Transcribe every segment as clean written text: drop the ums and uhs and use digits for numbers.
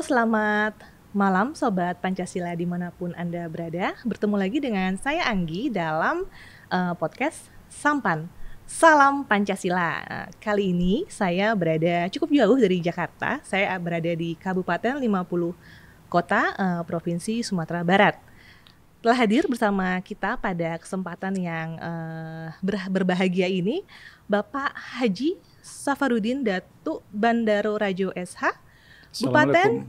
selamat malam Sobat Pancasila dimanapun Anda berada. Bertemu lagi dengan saya Anggi dalam podcast Sampan, Salam Pancasila. Kali ini saya berada cukup jauh dari Jakarta. Saya berada di Kabupaten 50 Kota, Provinsi Sumatera Barat. Telah hadir bersama kita pada kesempatan yang berbahagia ini Bapak Haji Safarudin Datuk Bandaro Rajo SH,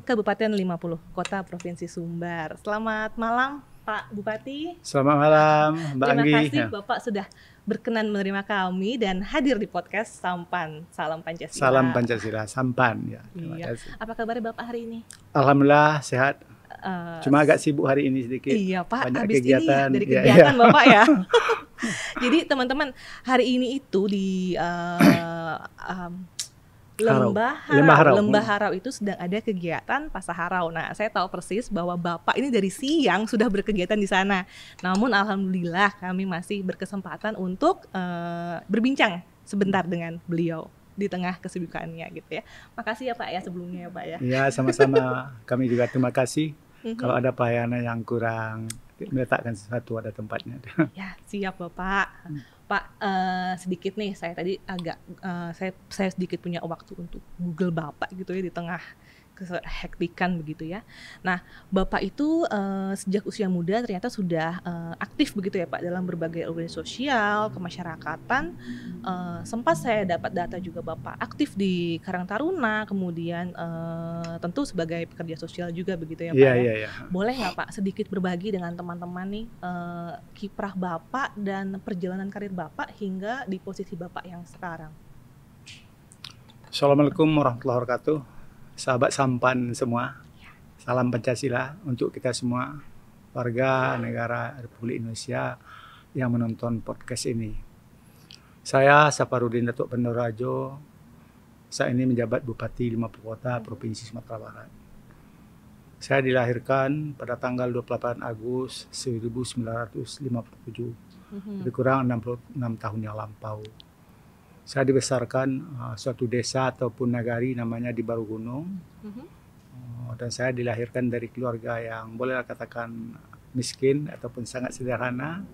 Kabupaten 50 Kota Provinsi Sumbar. Selamat malam Pak Bupati. Selamat malam Mbak Anggi. Terima kasih Bapak sudah berkenan menerima kami dan hadir di podcast Sampan, Salam Pancasila. Salam Pancasila, Sampan ya. Iya. Apa kabar Bapak hari ini? Alhamdulillah sehat. Cuma agak sibuk hari ini sedikit. Iya Pak, banyak habis kegiatan. Ini dari kegiatan ya. Bapak ya. Jadi teman-teman, hari ini itu di Lembah Harau itu sedang ada kegiatan Pasar Harau. Nah, saya tahu persis bahwa Bapak ini dari siang sudah berkegiatan di sana. Namun alhamdulillah kami masih berkesempatan untuk berbincang sebentar dengan beliau di tengah kesibukannya gitu ya. Makasih ya Pak ya sebelumnya ya Pak ya. Iya, sama-sama. Kami juga terima kasih. Kalau ada pelayanan yang kurang, meletakkan sesuatu ada tempatnya. Ya, siap Bapak. Pak, sedikit nih, saya tadi agak saya sedikit punya waktu untuk Google Bapak gitu ya di tengah kehektikan begitu ya. Nah, Bapak itu sejak usia muda ternyata sudah aktif begitu ya Pak dalam berbagai organisasi sosial, kemasyarakatan. Sempat saya dapat data juga Bapak aktif di Karang Taruna, kemudian tentu sebagai pekerja sosial juga begitu ya Pak ya. Iya. Boleh nggak Pak sedikit berbagi dengan teman-teman nih kiprah Bapak dan perjalanan karir Bapak hingga di posisi Bapak yang sekarang? Assalamualaikum warahmatullahi wabarakatuh. Sahabat Sampan semua, salam Pancasila untuk kita semua, warga negara Republik Indonesia yang menonton podcast ini. Saya Safarudin Datuk Bandaro Rajo, saat ini menjabat Bupati 50 Kota Provinsi Sumatera Barat. Saya dilahirkan pada tanggal 28 Agustus 1957, lebih kurang 66 tahun yang lampau. Saya dibesarkan suatu desa ataupun nagari namanya di Baru Gunung. Dan saya dilahirkan dari keluarga yang boleh katakan miskin ataupun sangat sederhana.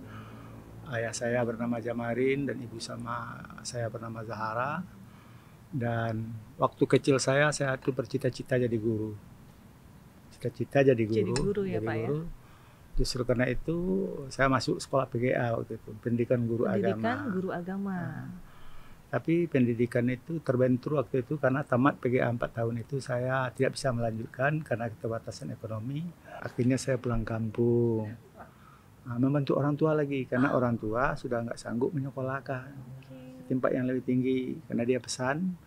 Ayah saya bernama Jamarin dan ibu sama saya bernama Zahara. Dan waktu kecil saya itu bercita-cita jadi guru. Cita-cita jadi guru. Jadi guru ya Pak ya. Justru karena itu saya masuk sekolah PGA waktu itu, pendidikan guru agama. Pendidikan guru agama. Tapi pendidikan itu terbentur waktu itu karena tamat PGA 4 tahun itu saya tidak bisa melanjutkan karena keterbatasan ekonomi. Akhirnya saya pulang kampung. Membantu orang tua lagi karena orang tua sudah nggak sanggup menyekolahkan. Tempat yang lebih tinggi karena dia pesan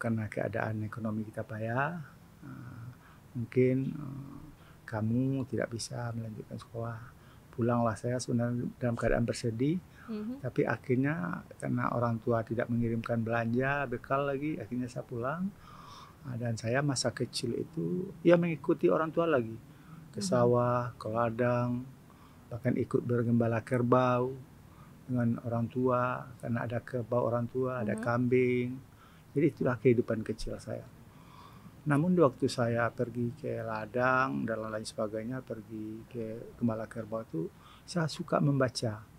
karena keadaan ekonomi kita payah. Mungkin kamu tidak bisa melanjutkan sekolah. Pulanglah saya sebenarnya dalam keadaan bersedih. Tapi akhirnya karena orang tua tidak mengirimkan belanja, bekal lagi, akhirnya saya pulang. Dan saya masa kecil itu ya mengikuti orang tua lagi. Ke sawah, ke ladang, bahkan ikut bergembala kerbau dengan orang tua. Karena ada kerbau orang tua, ada kambing. Jadi itulah kehidupan kecil saya. Namun di waktu saya pergi ke ladang dan lain sebagainya, pergi ke gembala kerbau itu, saya suka membaca.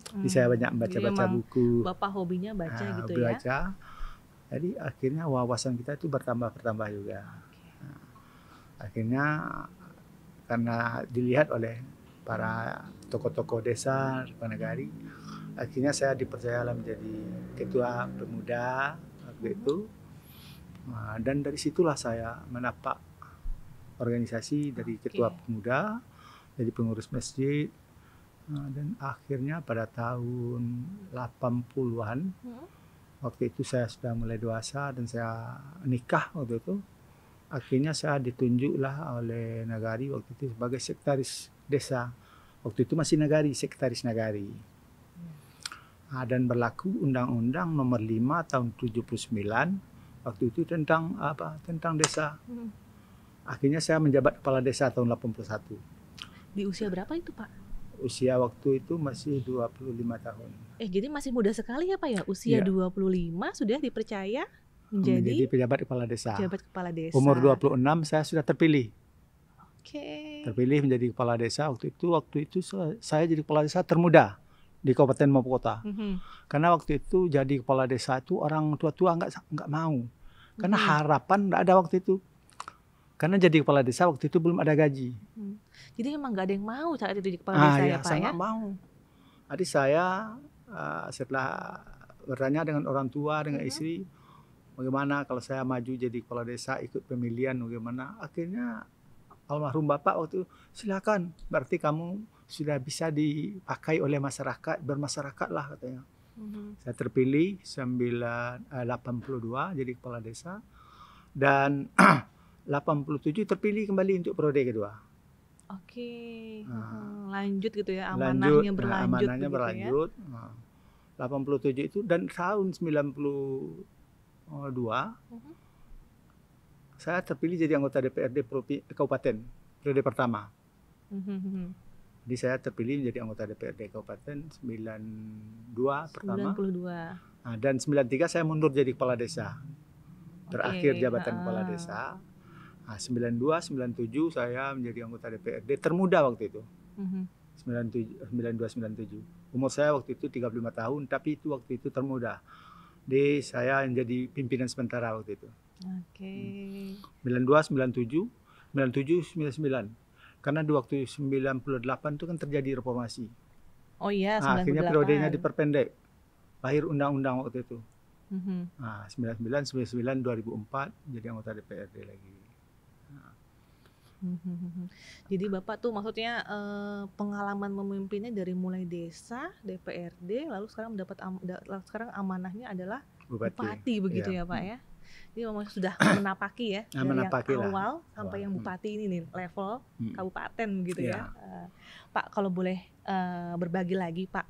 Jadi saya banyak baca-baca buku. Bapak hobinya baca gitu ya? Baca. Jadi akhirnya wawasan kita itu bertambah juga. Akhirnya karena dilihat oleh para tokoh-tokoh desa, nagari, akhirnya saya dipercaya menjadi ketua pemuda waktu itu. Dan dari situlah saya menapak organisasi dari ketua pemuda, jadi pengurus masjid. Dan akhirnya pada tahun 80-an, waktu itu saya sudah mulai dewasa dan saya nikah waktu itu. Akhirnya saya ditunjuklah oleh nagari waktu itu sebagai sekretaris desa. Waktu itu masih nagari, sekretaris nagari. Dan berlaku Undang-Undang Nomor 5 Tahun 79 waktu itu tentang desa. Akhirnya saya menjabat kepala desa tahun 81. Di usia berapa itu Pak? Usia waktu itu masih 25 tahun. Jadi masih muda sekali ya Pak ya? Usia 25 sudah dipercaya menjadi pejabat kepala desa. Pejabat kepala desa. Umur 26 saya sudah terpilih. Oke. Terpilih menjadi kepala desa. Waktu itu saya jadi kepala desa termuda di Kabupaten Maupun Kota. Karena waktu itu jadi kepala desa itu orang tua-tua nggak mau. Karena harapan nggak ada waktu itu. Karena jadi kepala desa waktu itu belum ada gaji. Jadi emang nggak ada yang mau saat itu jadi kepala desa ya Pak saya ya? nggak mau. Jadi saya setelah bertanya dengan orang tua, dengan istri, bagaimana kalau saya maju jadi kepala desa, ikut pemilihan, bagaimana? Akhirnya almarhum Bapak waktu itu, silakan, berarti kamu sudah bisa dipakai oleh masyarakat, bermasyarakat lah katanya. Saya terpilih 82 jadi kepala desa, dan 87 terpilih kembali untuk periode kedua. Oke, lanjut gitu ya, amanahnya berlanjut. Amanahnya berlanjut. Ya? 87 itu, dan tahun 92 saya terpilih jadi anggota DPRD Kabupaten periode pertama. Jadi saya terpilih menjadi anggota DPRD Kabupaten 92 pertama. 92. Dan 93 saya mundur jadi kepala desa. Terakhir jabatan kepala desa. 92, 97 saya menjadi anggota DPRD termuda waktu itu. 92, 97. Umur saya waktu itu 35 tahun, tapi itu waktu itu termuda. Jadi saya menjadi pimpinan sementara waktu itu. 92, 97, 97, 99. Karena di waktu 98 itu kan terjadi reformasi. Oh iya, 98. Akhirnya periodenya diperpendek. Lahir undang-undang waktu itu. 99, 2004 jadi anggota DPRD lagi. Jadi Bapak tuh maksudnya pengalaman memimpinnya dari mulai desa, DPRD, lalu sekarang amanahnya adalah bupati begitu ya Pak ya. Jadi memang sudah menapaki ya dari yang awal sampai yang bupati ini nih, level kabupaten gitu ya. Pak, kalau boleh berbagi lagi Pak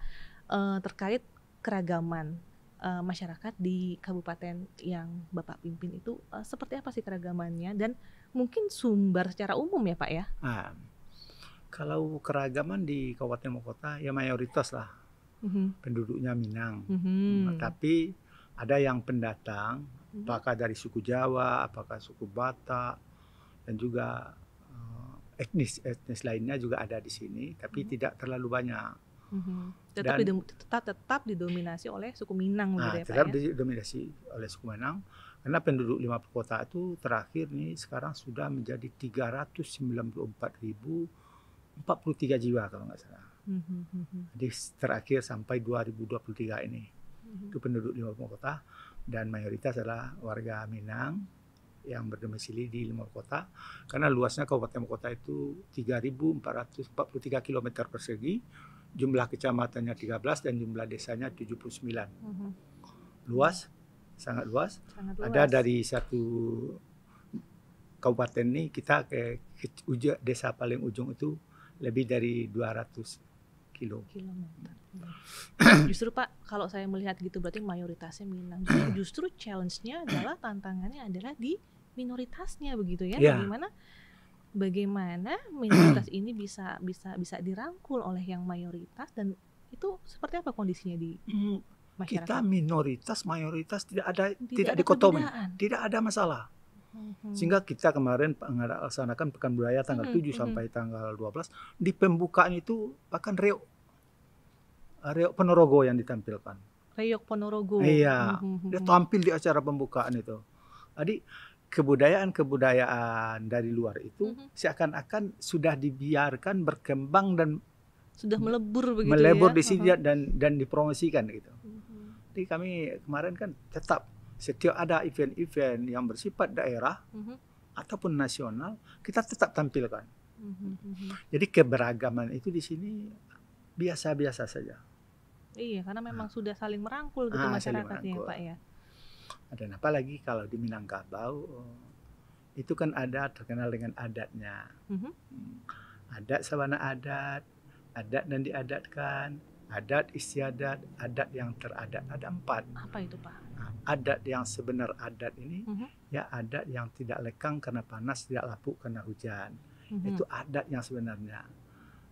terkait keragaman masyarakat di kabupaten yang Bapak pimpin itu seperti apa sih keragamannya, dan mungkin sumber secara umum ya Pak ya? Kalau keragaman di Kabupaten Maupun ya mayoritas lah penduduknya Minang. Tapi ada yang pendatang, apakah dari suku Jawa, apakah suku Batak, dan juga etnis lainnya juga ada di sini, tapi tidak terlalu banyak. Tetap didominasi oleh suku Minang gitu ya Pak. Tetap didominasi oleh suku Minang, karena penduduk lima kota itu terakhir nih sekarang sudah menjadi 394.043 jiwa kalau nggak salah. Jadi terakhir sampai 2023 ini itu penduduk lima kota, dan mayoritas adalah warga Minang yang berdomisili di lima kota, karena luasnya kabupaten kota itu 3.443 km persegi, jumlah kecamatannya 13 dan jumlah desanya 79. Luas, sangat luas. Ada dari satu kabupaten ini kita ke desa paling ujung itu lebih dari 200 kilometer. Justru Pak, kalau saya melihat gitu berarti mayoritasnya Minang. Justru challenge-nya adalah, tantangannya adalah di minoritasnya begitu ya. Bagaimana minoritas ini bisa dirangkul oleh yang mayoritas, dan itu seperti apa kondisinya di masyarakat? Kita minoritas mayoritas tidak dikotomi, tidak ada masalah. Sehingga kita kemarin melaksanakan Pekan Budaya tanggal 7 sampai tanggal 12, di pembukaan itu bahkan reok Ponorogo yang ditampilkan. Reok Ponorogo. Iya, dia tampil di acara pembukaan itu. Jadi kebudayaan dari luar itu seakan-akan sudah dibiarkan berkembang dan sudah melebur di sini dan dipromosikan gitu. Jadi kami kemarin kan tetap setiap ada event-event yang bersifat daerah ataupun nasional, kita tetap tampilkan. Jadi keberagaman itu di sini biasa-biasa saja. Iya, karena memang sudah saling merangkul gitu masyarakatnya ya Pak ya. Dan apalagi kalau di Minangkabau itu kan terkenal dengan adatnya. Adat sabana adat dan diadatkan, adat istiadat, adat yang teradat, ada 4. Apa itu Pak? Adat yang sebenar adat ini ya adat yang tidak lekang karena panas, tidak lapuk karena hujan. Itu adat yang sebenarnya.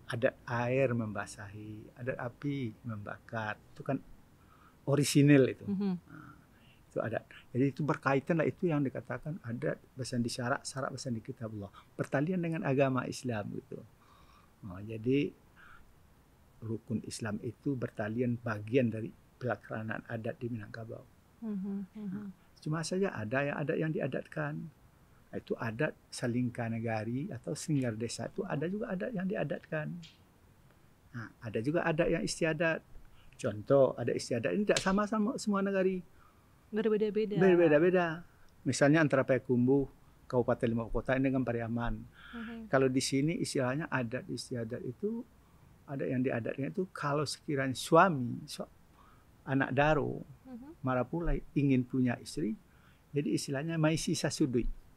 Adat air membasahi, adat api membakar, itu kan orisinil itu. itu adat. Jadi itu berkaitan lah, itu yang dikatakan adat bersandi syarak, syarak bersandi kitabullah. Pertalian dengan agama Islam gitu. Jadi rukun Islam itu bertalian bagian dari pelaksanaan adat di Minangkabau. Cuma saja ada yang diadatkan. Itu adat Salingka Negari atau Singgar Desa, itu ada juga adat yang diadatkan. Nah, ada juga adat yang istiadat. Contoh, ada istiadat ini tidak sama-sama semua negari. Berbeda-beda. Berbeda-beda. Misalnya antara Payakumbuh, Kabupaten Limau Kota ini dengan Pariaman. Kalau di sini istilahnya adat istiadat itu, ada yang diadatkan itu kalau sekiranya suami, anak daro, marapulai ingin punya istri, jadi istilahnya maisi sasudui.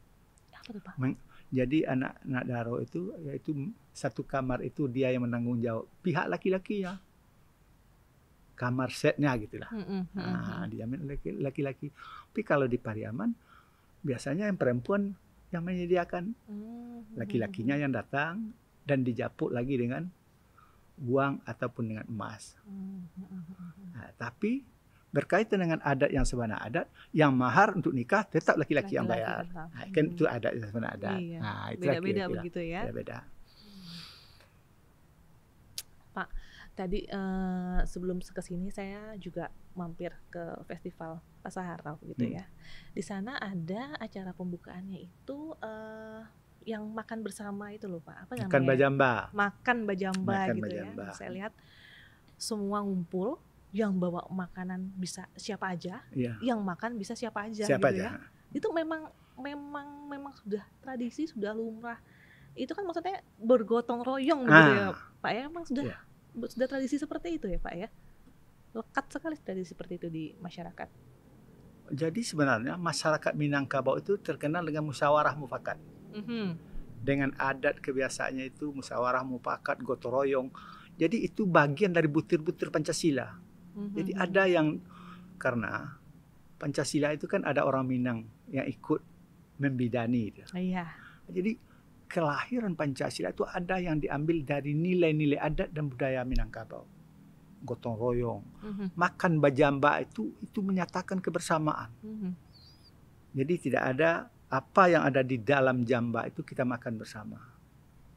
Jadi anak daro itu yaitu satu kamar itu dia yang menanggung jawab pihak laki-laki ya, kamar setnya gitulah. Diamin laki-laki. Tapi kalau di Pariaman biasanya yang perempuan yang menyediakan, laki-lakinya yang datang dan dijapuk lagi dengan uang ataupun dengan emas. Tapi berkaitan dengan adat yang sebenarnya adat, yang mahar untuk nikah tetap laki-laki yang bayar. Kan itu adat yang sebenarnya adat. Iya. Itu Beda-beda begitu ya. Beda-beda. Pak, tadi sebelum kesini saya juga mampir ke festival Pasaharau gitu ya. Di sana ada acara pembukaannya itu yang makan bersama itu loh Pak. Apa namanya? Makan bajamba. Makan bajamba gitu bajamba. Ya. Saya lihat semua ngumpul, yang bawa makanan bisa siapa aja, yang makan bisa siapa aja siapa gitu aja. Ya. Itu memang sudah tradisi, sudah lumrah. Itu kan maksudnya bergotong royong gitu ya Pak ya. Emang sudah tradisi seperti itu ya Pak ya. Lekat sekali tradisi seperti itu di masyarakat. Jadi sebenarnya masyarakat Minangkabau itu terkenal dengan musyawarah mufakat. Dengan adat kebiasaannya itu musyawarah mufakat, gotong royong. Jadi itu bagian dari butir-butir Pancasila. Jadi ada yang, karena Pancasila itu kan ada orang Minang yang ikut membidani. Jadi kelahiran Pancasila itu ada yang diambil dari nilai-nilai adat dan budaya Minangkabau. Gotong royong, makan bajamba itu menyatakan kebersamaan. Jadi tidak ada apa yang ada di dalam jamba itu kita makan bersama,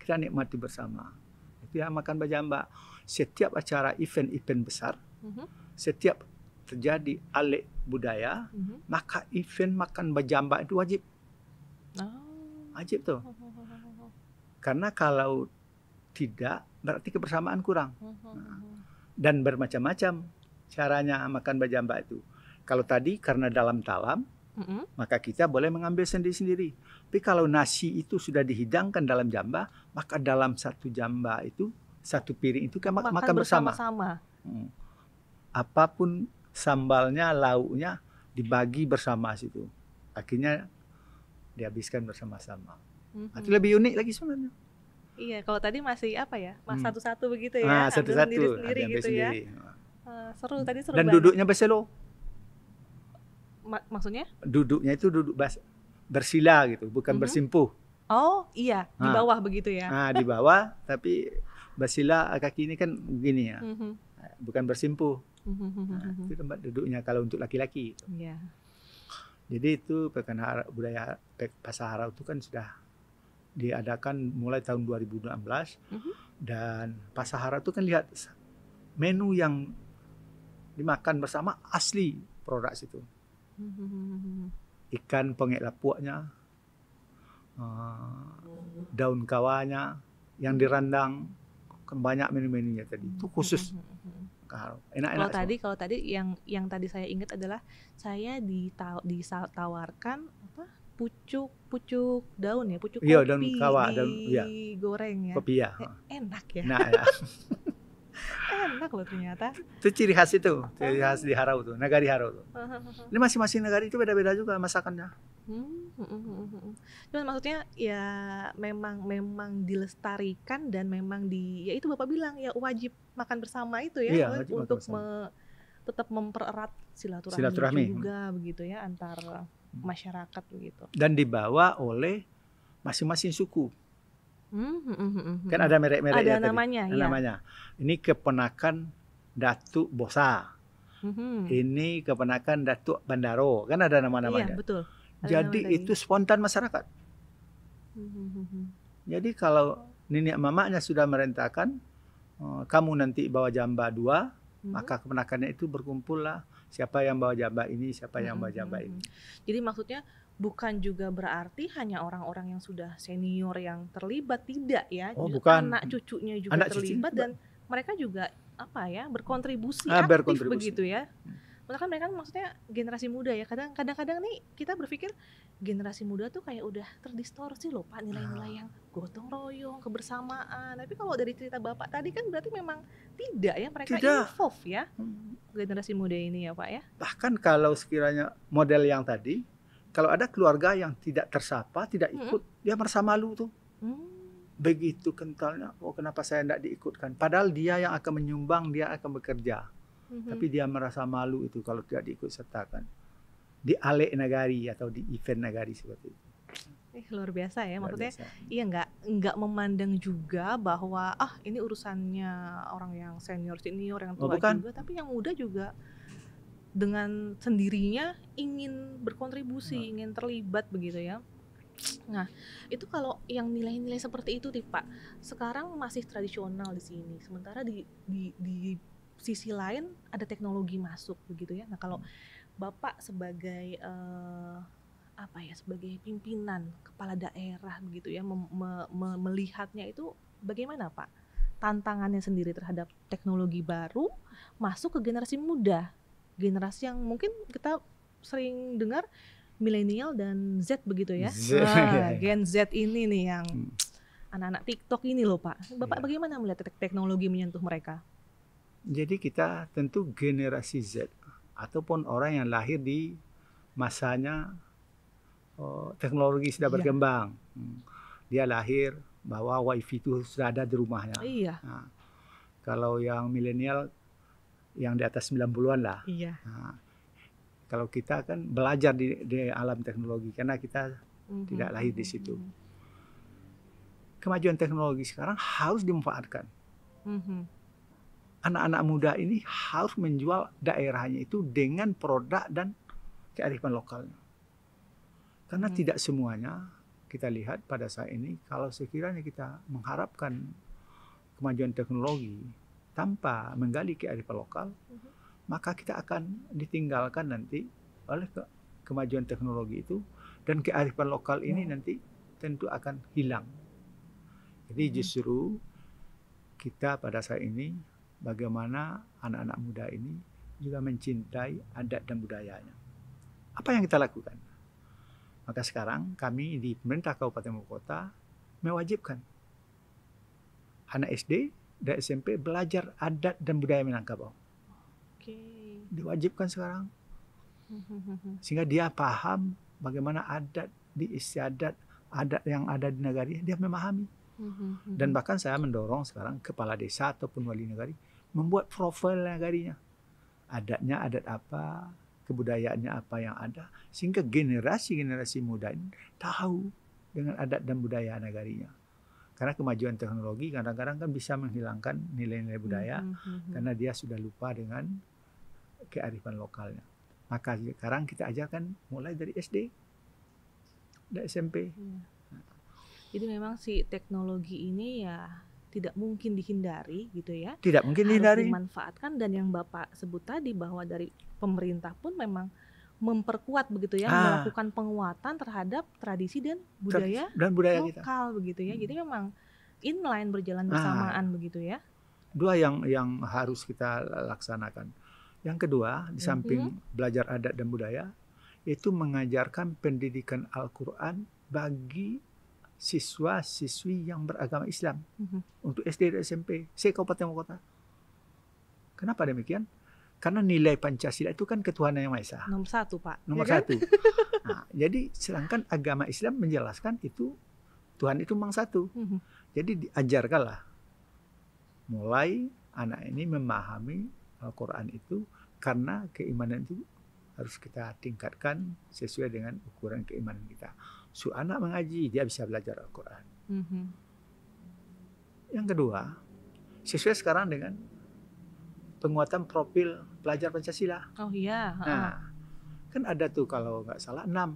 kita nikmati bersama. Itu ya makan bajamba. Setiap acara event-event besar, setiap terjadi alik budaya, maka event makan bajamba itu wajib. Wajib tuh. Karena kalau tidak, berarti kebersamaan kurang. Dan bermacam-macam caranya makan bajamba itu. Kalau tadi karena dalam talam, maka kita boleh mengambil sendiri-sendiri. Tapi kalau nasi itu sudah dihidangkan dalam jamba, maka dalam satu jamba itu, satu piring itu kan makan bersama-sama. Apapun sambalnya, lauknya dibagi bersama situ. Akhirnya dihabiskan bersama-sama. Itu lebih unik lagi sebenarnya. Iya, kalau tadi masih apa ya, satu-satu begitu ya, satu-satu sendiri-sendiri gitu sendiri. Ya. Seru tadi seru dan banget. Duduknya berselo. Maksudnya? Duduknya itu duduk bersila gitu, bukan bersimpuh. Oh iya, di bawah begitu ya. Di bawah, tapi bersila kaki ini kan begini ya, bukan bersimpuh. Itu tempat duduknya kalau untuk laki-laki. Iya. Jadi itu budaya Pasaharau itu kan sudah diadakan mulai tahun 2016 dan Pasaharau itu kan lihat menu yang dimakan bersama asli produk situ. Ikan pengek lapuaknya, daun kawanya yang dirandang, kan banyak menu-menunya tadi. Itu khusus. Enak-enak. Kalau tadi yang tadi saya ingat adalah saya ditawarkan apa? Pucuk daun ya, pucuk kopi daun kawa, digoreng ya. Kopi ya. Enak ya. Nah, ya. Enak loh ternyata. Itu ciri khas itu, ciri khas di Harau tuh, Nagari Harau tuh. Ini masing-masing negari itu beda-beda juga masakannya. Cuman maksudnya ya memang dilestarikan dan memang ya itu Bapak bilang ya wajib makan bersama itu ya, untuk tetap mempererat silaturahmi juga begitu ya antar masyarakat begitu. Dan dibawa oleh masing-masing suku. Kan ada merek-mereknya ada namanya, namanya. Ini keponakan Datuk Bosa. Ini keponakan Datuk Bandaro, kan ada Iya, nama-namanya. betul. Ada nama Jadi tadi. itu spontan masyarakat. Jadi kalau nenek mamaknya sudah merintahkan, kamu nanti bawa jamba 2, maka keponakannya itu berkumpullah. Siapa yang bawa jamba ini, siapa yang bawa jamba ini. Jadi maksudnya bukan juga berarti hanya orang-orang yang sudah senior yang terlibat, tidak ya. Oh, bukan. Anak cucunya juga Anak terlibat cucu. dan mereka juga apa ya, berkontribusi Berkontribusi. aktif begitu ya. Kan mereka maksudnya generasi muda ya. Kadang-kadang nih kita berpikir generasi muda tuh kayak udah terdistorsi loh Pak, nilai-nilai yang gotong royong, kebersamaan. Tapi kalau dari cerita Bapak tadi kan berarti memang tidak ya, mereka involve ya generasi muda ini ya Pak ya. Bahkan kalau sekiranya model yang tadi, kalau ada keluarga yang tidak tersapa, tidak ikut, dia merasa malu tuh. Begitu kentalnya, oh kenapa saya tidak diikutkan? Padahal dia yang akan menyumbang, dia akan bekerja. Tapi dia merasa malu itu kalau tidak diikut sertakan di alek nagari atau di event nagari seperti itu. Luar biasa ya, maksudnya iya nggak memandang juga bahwa ini urusannya orang yang senior yang tua juga, tapi yang muda juga dengan sendirinya ingin berkontribusi, ingin terlibat begitu ya. Nah, itu kalau yang nilai-nilai seperti itu nih Pak, sekarang masih tradisional di sini, sementara di sisi lain ada teknologi masuk begitu ya. Nah, kalau Bapak sebagai sebagai pimpinan kepala daerah begitu ya, melihatnya itu bagaimana Pak? Tantangannya sendiri terhadap teknologi baru masuk ke generasi muda, generasi yang mungkin kita sering dengar milenial dan Z begitu ya. Gen Z ini nih yang anak-anak TikTok ini loh Pak. Bapak bagaimana melihat teknologi menyentuh mereka? Jadi kita tentu generasi Z ataupun orang yang lahir di masanya teknologi sudah berkembang. Dia lahir bahwa wifi itu sudah ada di rumahnya. Iya. Nah, kalau yang milenial yang di atas 90-an lah. Iya. Nah, kalau kita kan belajar di alam teknologi karena kita tidak lahir di situ. Kemajuan teknologi sekarang harus dimanfaatkan. Anak-anak muda ini harus menjual daerahnya itu dengan produk dan kearifan lokalnya. Karena tidak semuanya kita lihat pada saat ini, kalau sekiranya kita mengharapkan kemajuan teknologi tanpa menggali kearifan lokal, maka kita akan ditinggalkan nanti oleh kemajuan teknologi itu, dan kearifan lokal ini nanti tentu akan hilang. Jadi justru kita pada saat ini bagaimana anak-anak muda ini juga mencintai adat dan budayanya. Apa yang kita lakukan? Maka sekarang kami di pemerintah Kabupaten Bogor mewajibkan anak SD dan SMP belajar adat dan budaya Minangkabau. Diwajibkan sekarang. Sehingga dia paham bagaimana adat di istiadat, adat yang ada di nagari, dia memahami. Dan bahkan saya mendorong sekarang kepala desa ataupun wali nagari membuat profil nagarinya. Adatnya adat apa, kebudayaannya apa yang ada, sehingga generasi-generasi muda ini tahu dengan adat dan budaya nagarinya. Karena kemajuan teknologi kadang-kadang kan bisa menghilangkan nilai-nilai budaya karena dia sudah lupa dengan kearifan lokalnya. Maka sekarang kita ajarkan mulai dari SD dan SMP. Jadi memang si teknologi ini ya tidak mungkin dihindari gitu ya. Tidak mungkin dihindari. Harus dimanfaatkan, dan yang Bapak sebut tadi bahwa dari pemerintah pun memang memperkuat begitu ya, melakukan penguatan terhadap tradisi dan budaya lokal kita begitu ya. Jadi memang inline, berjalan bersamaan begitu ya. Dua yang harus kita laksanakan. Yang kedua, di samping belajar adat dan budaya, itu mengajarkan pendidikan Al-Quran bagi siswa-siswi yang beragama Islam untuk SD dan SMP se-Kabupaten Bogor. Kenapa demikian? Karena nilai Pancasila itu kan ketuhanan yang Maha Esa. Nomor 1 Pak. Nomor ya 1. Kan? Nah, jadi sedangkan agama Islam menjelaskan itu Tuhan itu memang satu. Jadi diajarkanlah mulai anak ini memahami Al-Quran itu, karena keimanan itu harus kita tingkatkan sesuai dengan ukuran keimanan kita. So, anak mengaji, dia bisa belajar Al-Quran. Yang kedua, sesuai sekarang dengan penguatan profil pelajar Pancasila. Oh iya. Nah, kan ada tuh kalau nggak salah 6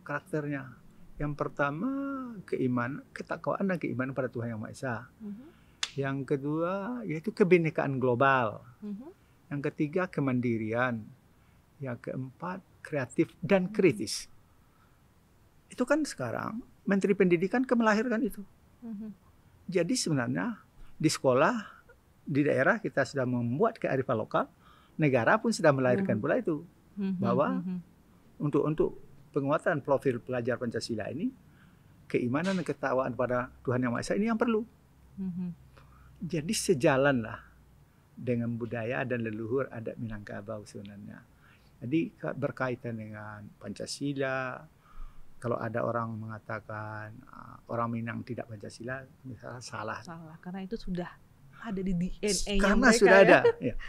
karakternya. Yang pertama keimanan, ketakwaan dan keimanan pada Tuhan Yang Maha Esa. Yang kedua yaitu kebinekaan global. Yang ketiga kemandirian. Yang keempat kreatif dan kritis. Itu kan sekarang Menteri Pendidikan melahirkan itu. Jadi sebenarnya di sekolah, di daerah kita sudah membuat kearifan lokal, negara pun sudah melahirkan pula itu. Bahwa untuk penguatan profil pelajar Pancasila ini, keimanan dan ketakwaan pada Tuhan Yang Maha Esa ini yang perlu. Jadi sejalanlah dengan budaya dan leluhur adat Minangkabau sebenarnya. Jadi berkaitan dengan Pancasila. Kalau ada orang mengatakan orang Minang tidak Pancasila, misalnya salah. Salah, karena itu sudah ada di DNA-nya karena mereka, sudah ada,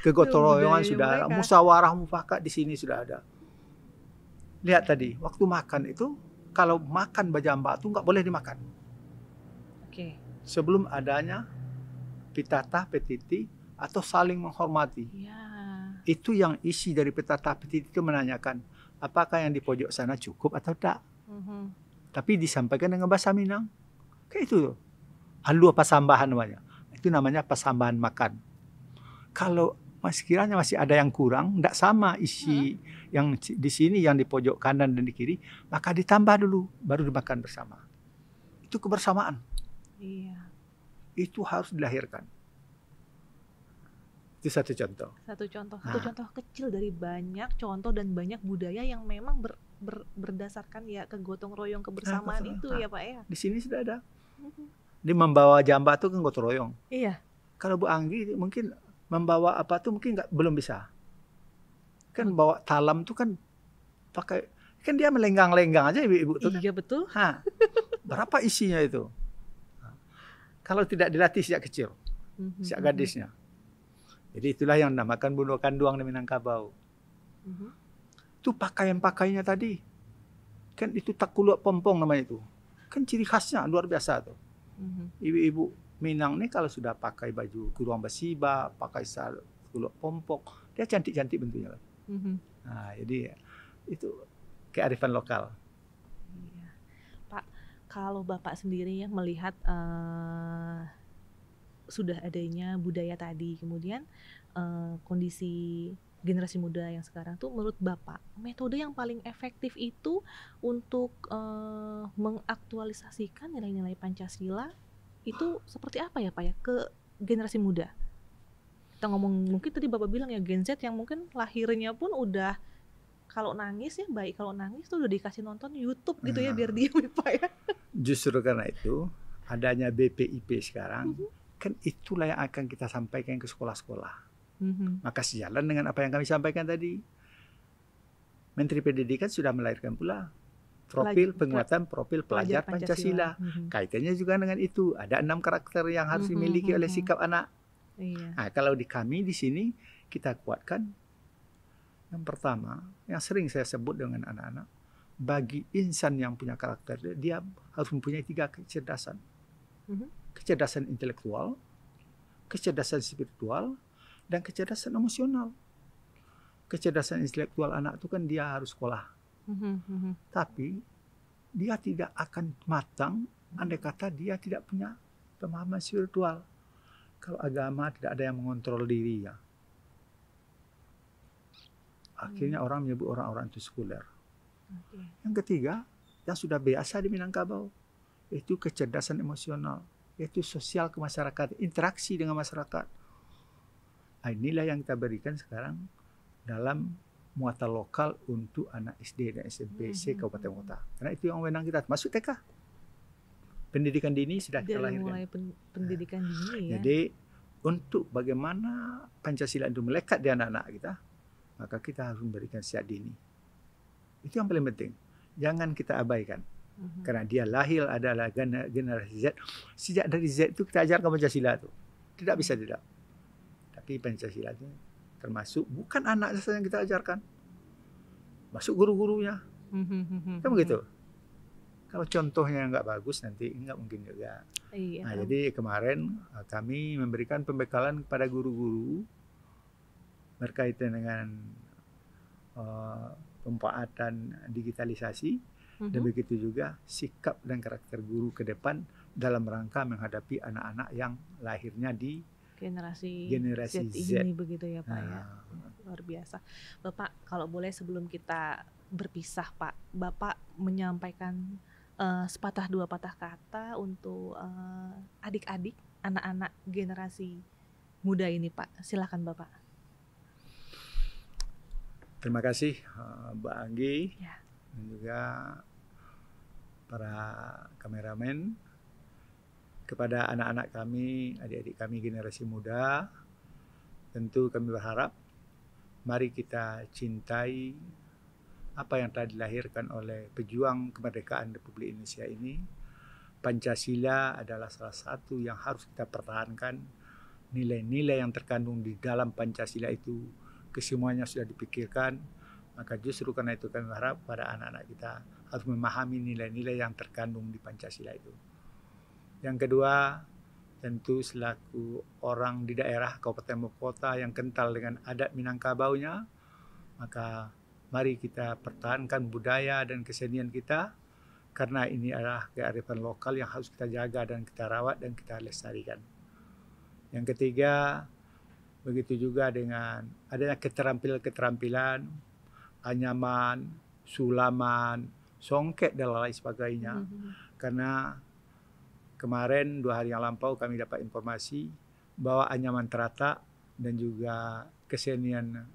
kegotong royongan budaya sudah ada, mereka. musyawarah mufakat di sini sudah ada. Lihat tadi, waktu makan itu, kalau makan bajamba itu nggak boleh dimakan. Oke. Sebelum adanya pitata petiti atau saling menghormati. Ya. Itu yang isi dari pitata petiti itu menanyakan, apakah yang di pojok sana cukup atau tidak. Tapi disampaikan dengan bahasa Minang. Kayak itu tuh. Halua pasambahan namanya. Itu namanya pasambahan makan. Kalau kiranya masih ada yang kurang, tidak sama isi yang di sini, yang di pojok kanan dan di kiri, maka ditambah dulu, baru dimakan bersama. Itu kebersamaan. Iya. Itu harus dilahirkan. Itu satu contoh. Satu contoh kecil dari banyak contoh dan banyak budaya yang memang berdasarkan ya kegotong royong kebersamaan itu ya Pak ya. Di sini sudah ada. Dia membawa jamba itu kan gotong royong. Iya. Kalau Bu Anggi mungkin membawa apa tuh mungkin belum bisa. Kan bawa talam tuh kan pakai, kan dia melenggang-lenggang aja ibu-ibu tuh. Iya betul. Berapa isinya itu? Kalau tidak dilatih sejak kecil, sejak gadisnya. Jadi itulah yang dinamakan bunuh kanduang di Minangkabau. Itu pakaian-pakaiannya tadi. Kan itu takuluk pompong namanya itu. Kan ciri khasnya luar biasa tuh. Ibu-ibu Minang nih kalau sudah pakai baju kuruang besiba, pakai takuluk pompong, dia cantik-cantik bentuknya. Nah, jadi itu kearifan lokal. Iya. Pak, kalau Bapak sendiri ya melihat sudah adanya budaya tadi, kemudian kondisi generasi muda yang sekarang tuh, menurut Bapak metode yang paling efektif itu untuk mengaktualisasikan nilai-nilai Pancasila itu seperti apa ya Pak ya ke generasi muda? Kita ngomong mungkin tadi Bapak bilang ya Gen Z yang mungkin lahirnya pun udah kalau nangis ya baik, kalau nangis tuh udah dikasih nonton YouTube gitu ya biar diam ya Pak ya. Justru karena itu adanya BPIP sekarang, kan itulah yang akan kita sampaikan ke sekolah-sekolah. Maka sejalan dengan apa yang kami sampaikan tadi. Menteri Pendidikan sudah melahirkan pula penguatan profil pelajar Pancasila. Kaitannya juga dengan itu. Ada 6 karakter yang harus dimiliki oleh sikap anak. Iya. Nah, kalau kami di sini kita kuatkan. Yang pertama, yang sering saya sebut dengan anak-anak, bagi insan yang punya karakter, dia harus mempunyai 3 kecerdasan. Kecerdasan intelektual, kecerdasan spiritual, dan kecerdasan emosional. Kecerdasan intelektual anak itu kan dia harus sekolah. Tapi dia tidak akan matang andai kata dia tidak punya pemahaman spiritual. Kalau agama tidak ada yang mengontrol dirinya. Akhirnya orang menyebut orang-orang itu sekuler. Yang ketiga, yang sudah biasa di Minangkabau, yaitu kecerdasan emosional, yaitu sosial kemasyarakatan, interaksi dengan masyarakat. Nah, inilah yang kita berikan sekarang dalam muatan lokal untuk anak SD dan SMP Kabupaten Kota. Karena itu yang wewenang kita, masuk TK. Pendidikan dini sudah kita lahirkan. Mulai pendidikan dini ya. Jadi untuk bagaimana Pancasila itu melekat di anak-anak kita, maka kita harus memberikan sejak dini. Itu yang paling penting. Jangan kita abaikan. Karena dia lahir adalah generasi Z. Sejak dari Z itu kita ajarkan Pancasila itu. Tidak bisa tidak. Tapi Pancasila itu termasuk bukan anak saja yang kita ajarkan. Masuk guru-gurunya. Kan begitu. Kalau contohnya nggak bagus nanti nggak mungkin juga. Iya. Nah, jadi kemarin kami memberikan pembekalan kepada guru-guru berkaitan dengan pemanfaatan digitalisasi dan begitu juga sikap dan karakter guru ke depan dalam rangka menghadapi anak-anak yang lahirnya di generasi Z Z ini begitu ya Pak ya. Luar biasa. Bapak, kalau boleh sebelum kita berpisah Pak, Bapak menyampaikan sepatah dua patah kata untuk adik-adik, anak-anak generasi muda ini Pak. Silakan Bapak. Terima kasih Mbak Anggi Ya. dan juga para kameramen, kepada anak-anak kami, adik-adik kami generasi muda. Tentu kami berharap mari kita cintai apa yang telah dilahirkan oleh pejuang kemerdekaan Republik Indonesia ini. Pancasila adalah salah satu yang harus kita pertahankan. Nilai-nilai yang terkandung di dalam Pancasila itu kesemuanya sudah dipikirkan. Maka justru karena itu kami berharap pada anak-anak kita harus memahami nilai-nilai yang terkandung di Pancasila itu. Yang kedua, tentu selaku orang di daerah kabupaten maupun kota yang kental dengan adat Minangkabaunya, maka mari kita pertahankan budaya dan kesenian kita, karena ini adalah kearifan lokal yang harus kita jaga dan kita rawat dan kita lestarikan. Yang ketiga, begitu juga dengan adanya keterampilan-keterampilan, anyaman, sulaman, songket dan lain sebagainya. Karena kemarin 2 hari yang lampau kami dapat informasi bahwa anyaman Teratak dan juga kesenian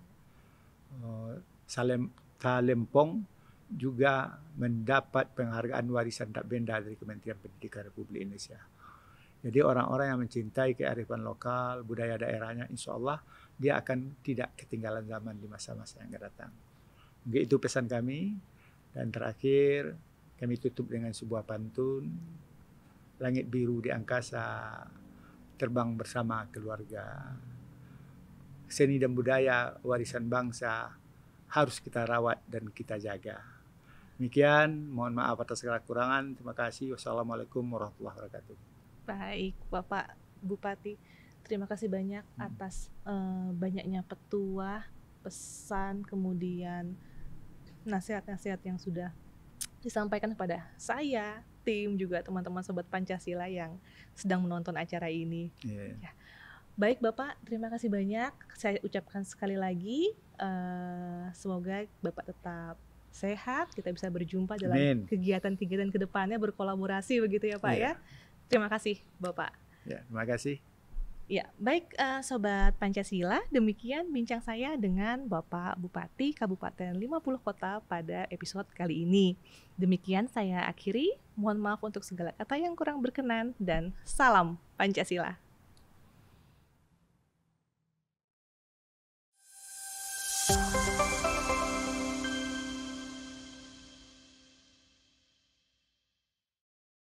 Salempong juga mendapat penghargaan warisan tak benda dari Kementerian Pendidikan Republik Indonesia. Jadi orang-orang yang mencintai kearifan lokal, budaya daerahnya, insya Allah dia akan tidak ketinggalan zaman di masa-masa yang akan datang. Begitu pesan kami. Dan terakhir kami tutup dengan sebuah pantun. Langit biru di angkasa, terbang bersama keluarga. Seni dan budaya warisan bangsa harus kita rawat dan kita jaga. Demikian, mohon maaf atas segala kekurangan. Terima kasih. Wassalamualaikum warahmatullahi wabarakatuh. Baik, Bapak Bupati, terima kasih banyak atas banyaknya petuah, pesan, kemudian nasihat-nasihat yang sudah disampaikan kepada saya, tim, juga teman-teman Sobat Pancasila yang sedang menonton acara ini. Ya. Baik Bapak, terima kasih banyak. Saya ucapkan sekali lagi, semoga Bapak tetap sehat, kita bisa berjumpa dalam kegiatan-kegiatan ke depannya, berkolaborasi begitu ya Pak ya. Terima kasih Bapak. Ya, terima kasih. Ya, baik Sobat Pancasila, demikian bincang saya dengan Bapak Bupati Kabupaten 50 Kota pada episode kali ini. Demikian saya akhiri, mohon maaf untuk segala kata yang kurang berkenan dan salam Pancasila.